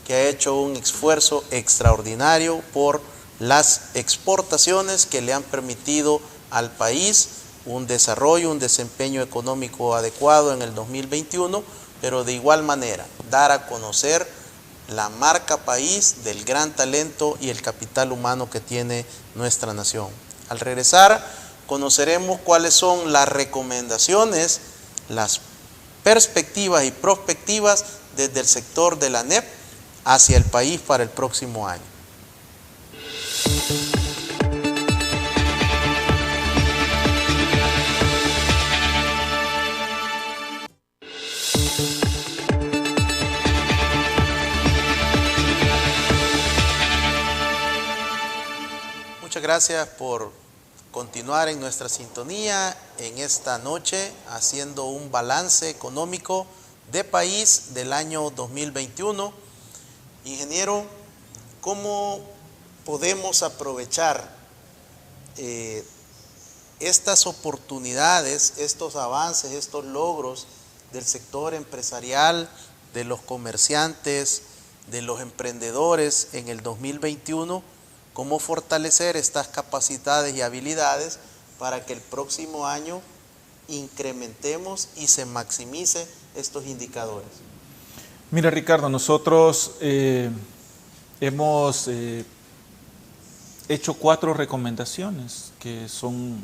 que ha hecho un esfuerzo extraordinario por las exportaciones que le han permitido al país un desarrollo, un desempeño económico adecuado en el 2021, pero de igual manera dar a conocer la marca país del gran talento y el capital humano que tiene nuestra nación. Al regresar, conoceremos cuáles son las recomendaciones, las perspectivas y prospectivas desde el sector de la ANEP hacia el país para el próximo año. Muchas gracias por continuar en nuestra sintonía en esta noche, haciendo un balance económico de país del año 2021. Ingeniero, ¿cómo podemos aprovechar estas oportunidades, estos avances, estos logros del sector empresarial, de los comerciantes, de los emprendedores en el 2021? ¿Cómo fortalecer estas capacidades y habilidades para que el próximo año incrementemos y se maximice estos indicadores? Mira, Ricardo, nosotros hemos hecho 4 recomendaciones que son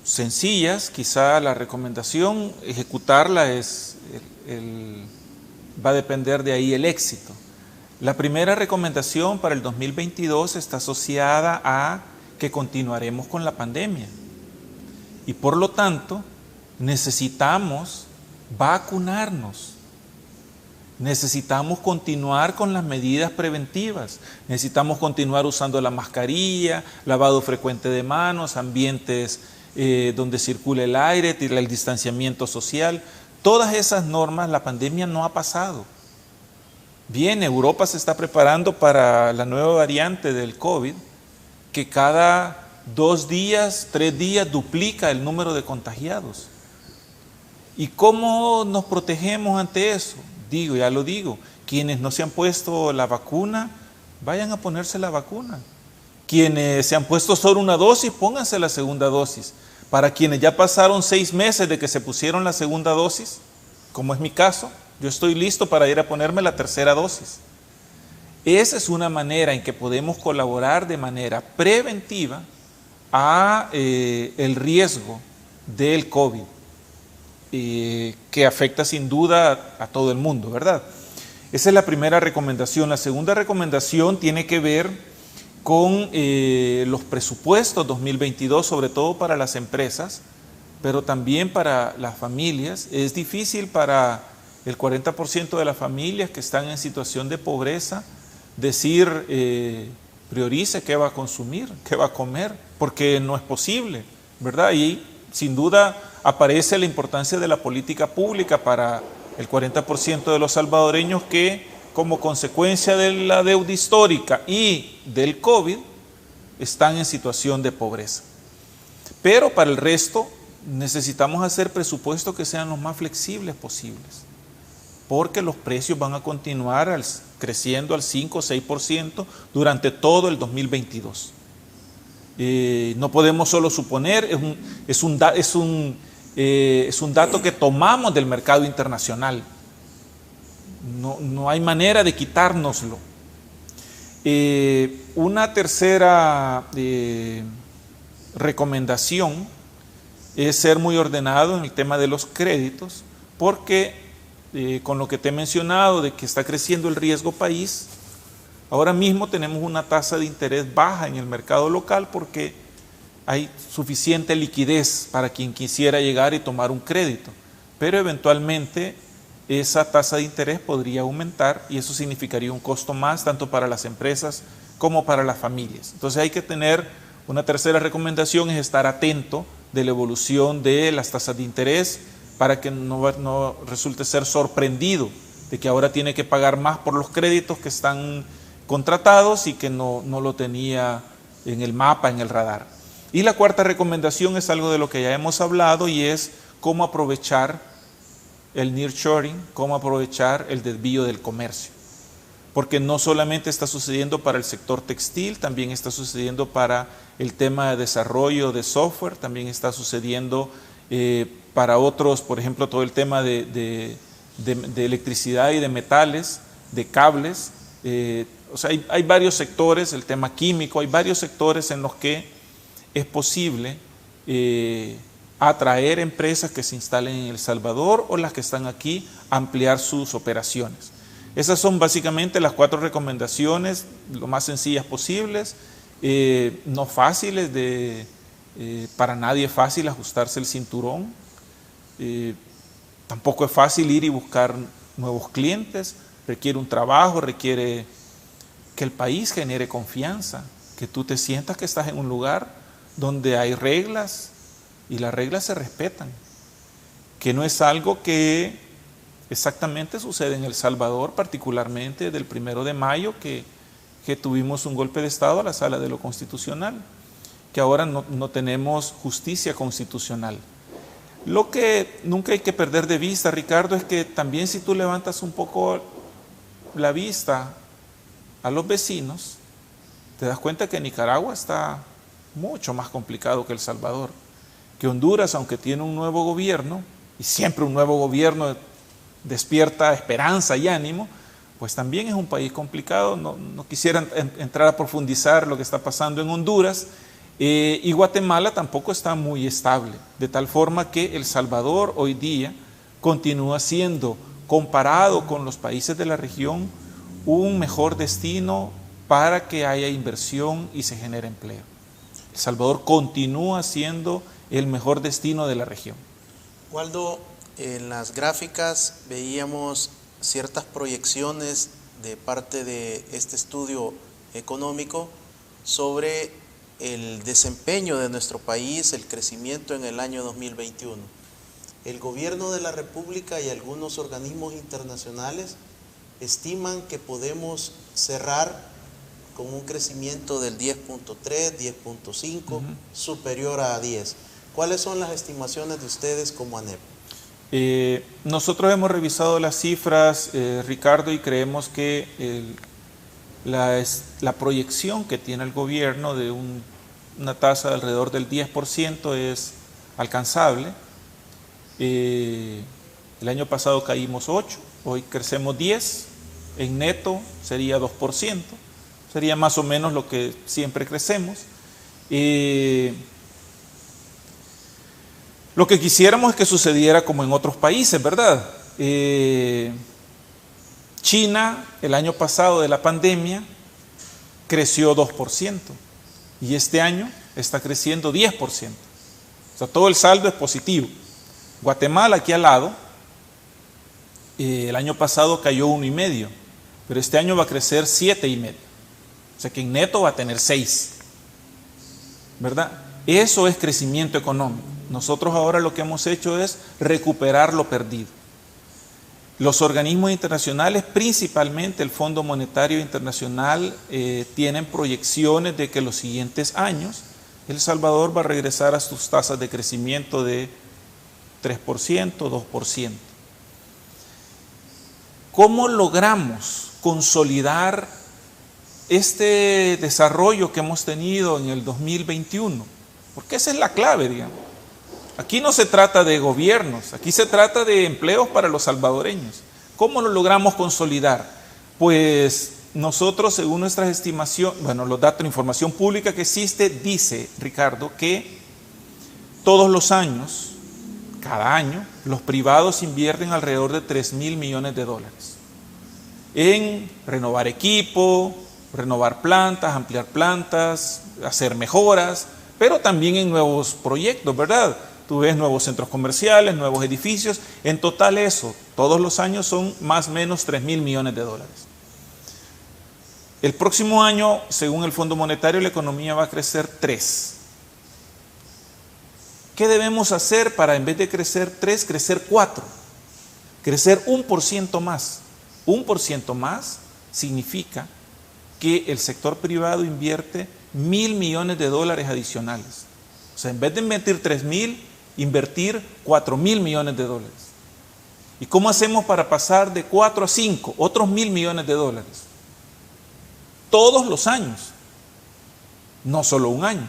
sencillas. Quizá la recomendación, ejecutarla va a depender de ahí el éxito. La primera recomendación para el 2022 está asociada a que continuaremos con la pandemia y por lo tanto necesitamos vacunarnos, necesitamos continuar con las medidas preventivas, necesitamos continuar usando la mascarilla, lavado frecuente de manos, ambientes donde circule el aire, el distanciamiento social. Todas esas normas, la pandemia no ha pasado. Bien, Europa se está preparando para la nueva variante del COVID, que cada 2 días, 3 días duplica el número de contagiados. ¿Y cómo nos protegemos ante eso? Ya lo digo, quienes no se han puesto la vacuna, vayan a ponerse la vacuna. Quienes se han puesto solo una dosis, pónganse la segunda dosis. Para quienes ya pasaron 6 meses de que se pusieron la segunda dosis, como es mi caso, yo estoy listo para ir a ponerme la tercera dosis. Esa es una manera en que podemos colaborar de manera preventiva a el riesgo del COVID, que afecta sin duda a todo el mundo, ¿verdad? Esa es la primera recomendación. La segunda recomendación tiene que ver con los presupuestos 2022, sobre todo para las empresas, pero también para las familias. Es difícil para el 40% de las familias que están en situación de pobreza decir, priorice qué va a consumir, qué va a comer, porque no es posible, ¿verdad? Y sin duda aparece la importancia de la política pública para el 40% de los salvadoreños que, como consecuencia de la deuda histórica y del COVID, están en situación de pobreza. Pero para el resto necesitamos hacer presupuestos que sean los más flexibles posibles, porque los precios van a continuar creciendo al 5 o 6% durante todo el 2022. No podemos solo suponer, es un dato que tomamos del mercado internacional. No hay manera de quitárnoslo. Una tercera recomendación es ser muy ordenado en el tema de los créditos, porque con lo que te he mencionado de que está creciendo el riesgo país, ahora mismo tenemos una tasa de interés baja en el mercado local porque hay suficiente liquidez para quien quisiera llegar y tomar un crédito, pero eventualmente esa tasa de interés podría aumentar y eso significaría un costo más tanto para las empresas como para las familias. Entonces hay que tener, una tercera recomendación es estar atento de la evolución de las tasas de interés para que no resulte ser sorprendido de que ahora tiene que pagar más por los créditos que están contratados y que no lo tenía en el mapa, en el radar. Y la cuarta recomendación es algo de lo que ya hemos hablado y es cómo aprovechar el nearshoring, cómo aprovechar el desvío del comercio. Porque no solamente está sucediendo para el sector textil, también está sucediendo para el tema de desarrollo de software, también está sucediendo para otros, por ejemplo, todo el tema de electricidad y de metales, de cables. O sea, hay varios sectores, el tema químico, hay varios sectores en los que es posible atraer empresas que se instalen en El Salvador o las que están aquí, ampliar sus operaciones. Esas son básicamente las 4 recomendaciones, lo más sencillas posibles, no fáciles, para nadie es fácil ajustarse el cinturón, tampoco es fácil ir y buscar nuevos clientes, requiere un trabajo, requiere que el país genere confianza, que tú te sientas que estás en un lugar donde hay reglas y las reglas se respetan, que no es algo que exactamente sucede en El Salvador, particularmente del 1 de mayo que tuvimos un golpe de Estado a la Sala de lo Constitucional, que ahora no tenemos justicia constitucional. Lo que nunca hay que perder de vista, Ricardo, es que también si tú levantas un poco la vista a los vecinos, te das cuenta que Nicaragua está mucho más complicado que El Salvador, que Honduras, aunque tiene un nuevo gobierno, y siempre un nuevo gobierno despierta esperanza y ánimo, pues también es un país complicado. No quisiera entrar a profundizar lo que está pasando en Honduras, y Guatemala tampoco está muy estable, de tal forma que El Salvador hoy día continúa siendo, comparado con los países de la región, un mejor destino para que haya inversión y se genere empleo. El Salvador continúa siendo el mejor destino de la región. Waldo, en las gráficas veíamos ciertas proyecciones de parte de este estudio económico sobre el desempeño de nuestro país, el crecimiento en el año 2021. El gobierno de la República y algunos organismos internacionales estiman que podemos cerrar con un crecimiento del 10.3, 10.5, superior a 10. ¿Cuáles son las estimaciones de ustedes como ANEP? Nosotros hemos revisado las cifras, Ricardo, y creemos que la proyección que tiene el gobierno de una tasa de alrededor del 10% es alcanzable. El año pasado caímos 8, hoy crecemos 10, en neto sería 2%, sería más o menos lo que siempre crecemos. Lo que quisiéramos es que sucediera como en otros países, ¿verdad? China, el año pasado de la pandemia, creció 2% y este año está creciendo 10%. O sea, todo el saldo es positivo. Guatemala, aquí al lado, el año pasado cayó 1,5%, pero este año va a crecer 7,5%. O sea que en neto va a tener 6%, ¿verdad? Eso es crecimiento económico. Nosotros ahora lo que hemos hecho es recuperar lo perdido. Los organismos internacionales, principalmente el Fondo Monetario Internacional, tienen proyecciones de que los siguientes años El Salvador va a regresar a sus tasas de crecimiento de 3%, 2%. ¿Cómo logramos consolidar este desarrollo que hemos tenido en el 2021? Porque esa es la clave, digamos. Aquí no se trata de gobiernos, aquí se trata de empleos para los salvadoreños. ¿Cómo lo logramos consolidar? Pues nosotros, según nuestras estimaciones, bueno, los datos de información pública que existe, dice, Ricardo, que todos los años, cada año, los privados invierten alrededor de 3.000 millones de dólares en renovar equipo, renovar plantas, ampliar plantas, hacer mejoras, pero también en nuevos proyectos, ¿verdad? Tú ves nuevos centros comerciales, nuevos edificios. En total eso, todos los años son más o menos 3.000 millones de dólares. El próximo año, según el Fondo Monetario, la economía va a crecer 3. ¿Qué debemos hacer para, en vez de crecer 3, crecer 4? Crecer 1% más. 1% más significa que el sector privado invierte 1.000 millones de dólares adicionales. O sea, en vez de invertir 3.000, invertir 4.000 millones de dólares. ¿Y cómo hacemos para pasar de 4 a 5? Otros 1.000 millones de dólares. Todos los años, no solo un año.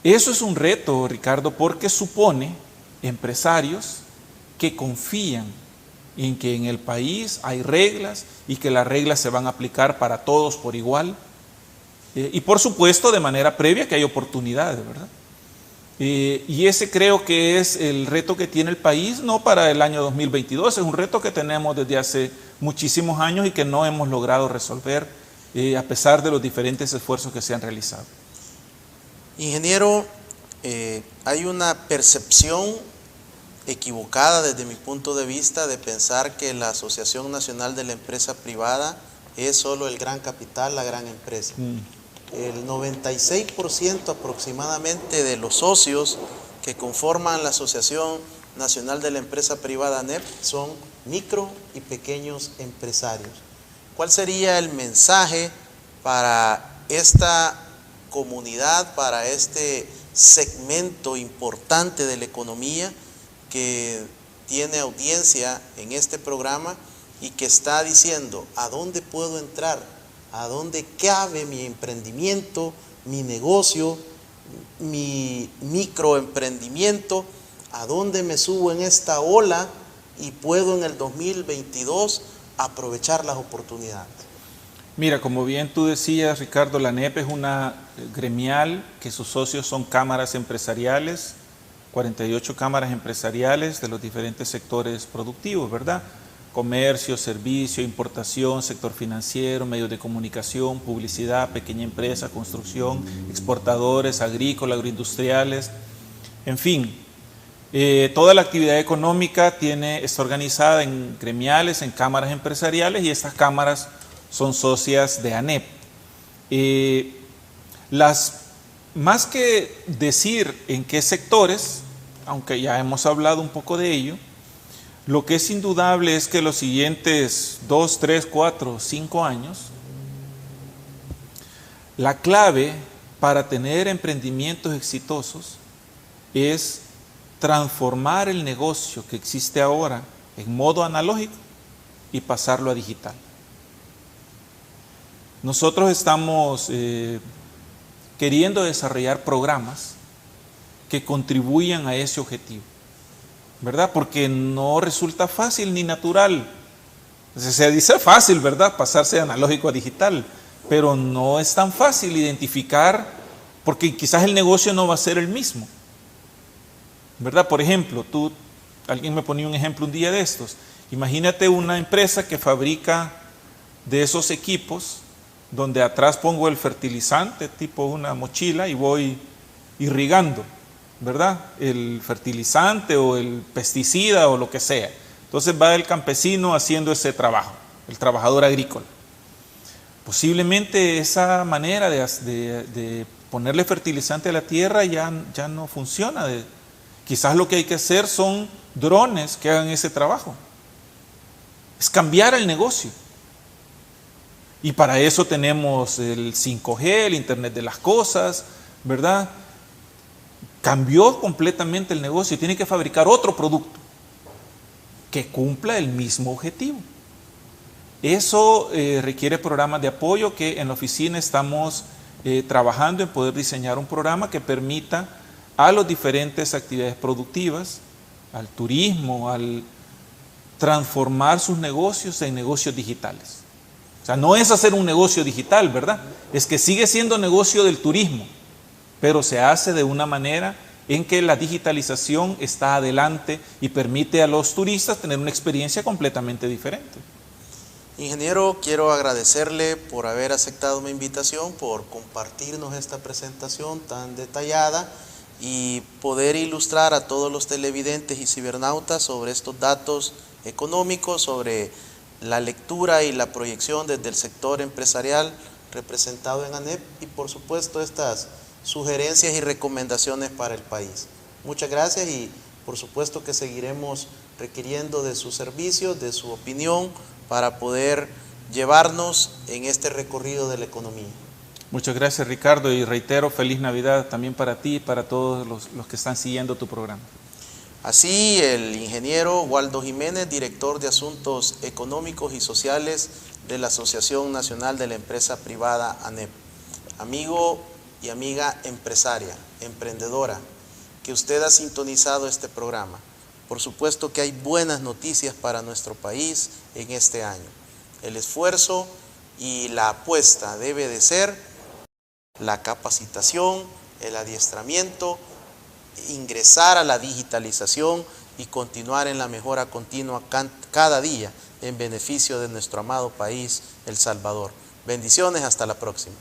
Eso es un reto, Ricardo, porque supone empresarios que confían en que en el país hay reglas y que las reglas se van a aplicar para todos por igual. Y por supuesto, de manera previa, que hay oportunidades, ¿verdad? Y ese creo que es el reto que tiene el país, no para el año 2022, es un reto que tenemos desde hace muchísimos años y que no hemos logrado resolver a pesar de los diferentes esfuerzos que se han realizado. Ingeniero, hay una percepción equivocada desde mi punto de vista de pensar que la Asociación Nacional de la Empresa Privada es solo el gran capital, la gran empresa. El 96% aproximadamente de los socios que conforman la Asociación Nacional de la Empresa Privada ANEP son micro y pequeños empresarios. ¿Cuál sería el mensaje para esta comunidad, para este segmento importante de la economía que tiene audiencia en este programa y que está diciendo a dónde puedo entrar, a dónde cabe mi emprendimiento, mi negocio, mi microemprendimiento, a dónde me subo en esta ola y puedo en el 2022 aprovechar las oportunidades? Mira, como bien tú decías, Ricardo, la ANEP es una gremial que sus socios son cámaras empresariales, 48 cámaras empresariales de los diferentes sectores productivos, ¿verdad? Comercio, servicio, importación, sector financiero, medios de comunicación, publicidad, pequeña empresa, construcción, exportadores, agrícolas, agroindustriales, en fin. Toda la actividad económica está organizada en gremiales, en cámaras empresariales, y estas cámaras son socias de ANEP. Más que decir en qué sectores, aunque ya hemos hablado un poco de ello, lo que es indudable es que los siguientes 2, 3, 4, 5 años, la clave para tener emprendimientos exitosos es transformar el negocio que existe ahora en modo analógico y pasarlo a digital. Nosotros estamos queriendo desarrollar programas que contribuyan a ese objetivo, ¿verdad? Porque no resulta fácil ni natural. Se dice fácil, ¿verdad? Pasarse de analógico a digital, pero no es tan fácil identificar, porque quizás el negocio no va a ser el mismo, ¿verdad? Por ejemplo, alguien me ponía un ejemplo un día de estos. Imagínate una empresa que fabrica de esos equipos donde atrás pongo el fertilizante, tipo una mochila, y voy irrigando, ¿verdad? El fertilizante o el pesticida o lo que sea. Entonces va el campesino haciendo ese trabajo, el trabajador agrícola. Posiblemente esa manera de ponerle fertilizante a la tierra ya no funciona. Quizás lo que hay que hacer son drones que hagan ese trabajo. Es cambiar el negocio. Y para eso tenemos el 5G, el Internet de las cosas, ¿verdad? Cambió completamente el negocio y tiene que fabricar otro producto que cumpla el mismo objetivo. Eso requiere programas de apoyo que en la oficina estamos trabajando en poder diseñar un programa que permita a las diferentes actividades productivas, al turismo, al transformar sus negocios en negocios digitales. O sea, no es hacer un negocio digital, ¿verdad? Es que sigue siendo negocio del turismo, pero se hace de una manera en que la digitalización está adelante y permite a los turistas tener una experiencia completamente diferente. Ingeniero, quiero agradecerle por haber aceptado mi invitación, por compartirnos esta presentación tan detallada y poder ilustrar a todos los televidentes y cibernautas sobre estos datos económicos, sobre la lectura y la proyección desde el sector empresarial representado en ANEP y por supuesto estas sugerencias y recomendaciones para el país. Muchas gracias y por supuesto que seguiremos requiriendo de sus servicios, de su opinión para poder llevarnos en este recorrido de la economía. Muchas gracias, Ricardo, y reitero, feliz Navidad también para ti y para todos los que están siguiendo tu programa. Así, el ingeniero Waldo Jiménez, director de Asuntos Económicos y Sociales de la Asociación Nacional de la Empresa Privada ANEP. Amigo y amiga empresaria, emprendedora, que usted ha sintonizado este programa. Por supuesto que hay buenas noticias para nuestro país en este año. El esfuerzo y la apuesta debe de ser la capacitación, el adiestramiento, ingresar a la digitalización y continuar en la mejora continua cada día en beneficio de nuestro amado país, El Salvador. Bendiciones, hasta la próxima.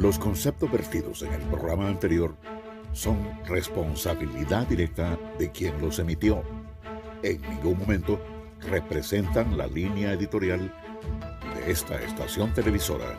Los conceptos vertidos en el programa anterior son responsabilidad directa de quien los emitió. En ningún momento representan la línea editorial de esta estación televisora.